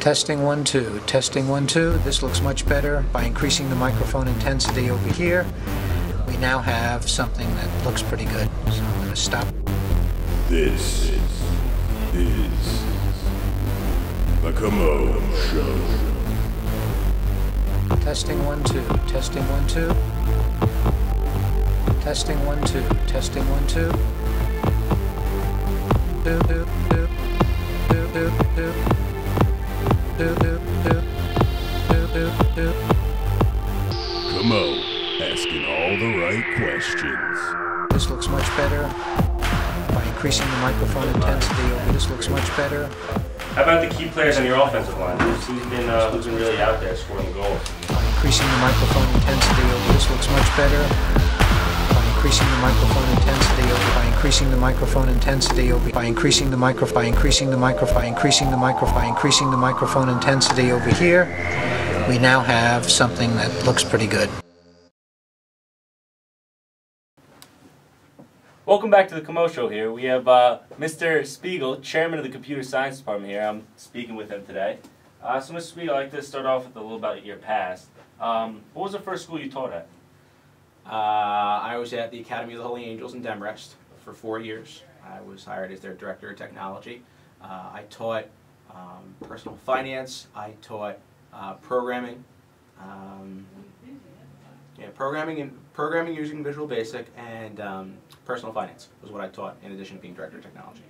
Testing 1, 2. Testing 1, 2. This looks much better. By increasing the microphone intensity over here, we now have something that looks pretty good. So I'm going to stop. This is the Comeau Show. Testing 1, 2. Testing 1, 2. Testing 1, 2. Testing 1, 2. Do, do, do. Do, do, do. Do, do, do. Do, do, do. Comeau, asking all the right questions. This looks much better. By increasing the microphone intensity over this looks much better. How about the key players on your offensive line? Who's been really out there scoring goals? By increasing the microphone intensity over this looks much better. By increasing the microphone intensity over by increasing the microphone intensity over by increasing the microphone intensity over here, we now have something that looks pretty good. Welcome back to the Comeau Show here. We have Mr. Spiegel, chairman of the computer science department here. I'm speaking with him today. So Mr. Spiegel, I'd like to start off with a little about your past. What was the first school you taught at? I was at the Academy of the Holy Angels in Demrest for 4 years. I was hired as their director of technology. I taught personal finance. I taught programming. Programming using Visual Basic, and personal finance was what I taught in addition to being director of technology.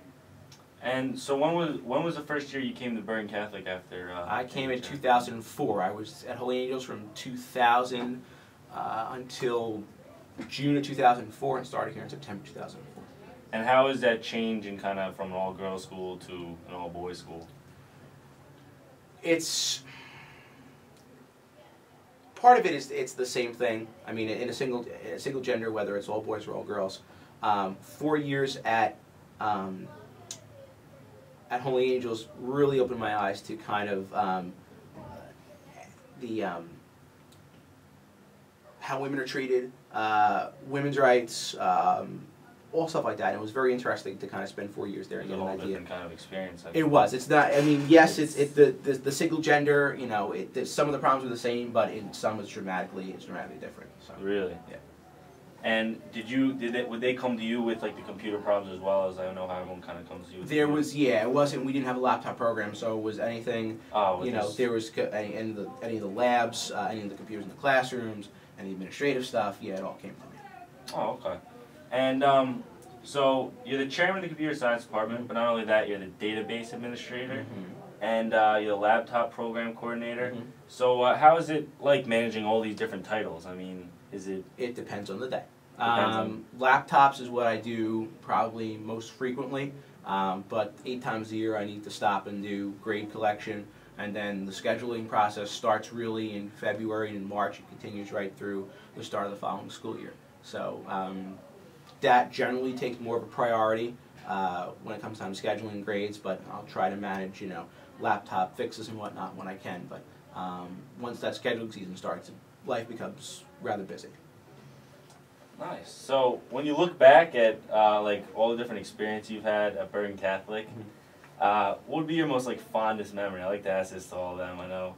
And so when was the first year you came to Bergen Catholic after? I came in 2004. I was at Holy Angels from 2000 until June of 2004 and started here in September 2004. And how is that changing kind of from an all-girls school to an all-boys school? It's part of it is it's the same thing. I mean, in a single gender, whether it's all boys or all girls. 4 years at Holy Angels really opened my eyes to kind of how women are treated, women's rights, all stuff like that. And it was very interesting to kind of spend 4 years there and get an idea. Different kind of experience. It was. It's not. I mean, yes, the single gender. You know, some of the problems were the same, but in some it's dramatically different. So. Really? Yeah. And would they come to you with like the computer problems as well, as I know how everyone kind of comes to you? There was, yeah, it wasn't. We didn't have a laptop program, so it was anything. You know, there was any of the labs, any of the computers in the classrooms, any administrative stuff. Yeah, it all came from me. Oh, okay. And so you're the chairman of the computer science department, but not only that, you're the database administrator, and you're the laptop program coordinator. So how is it like managing all these different titles? I mean, It depends on the day. Laptops is what I do probably most frequently, but 8 times a year I need to stop and do grade collection, and then the scheduling process starts really in February and in March. It continues right through the start of the following school year. So that generally takes more of a priority when it comes time to scheduling grades, but I'll try to manage, you know, laptop fixes and whatnot when I can. But once that scheduling season starts, life becomes rather busy. Nice. So when you look back at like all the different experience you've had at Bergen Catholic, what would be your most like fondest memory? I like to ask this to all of them. I know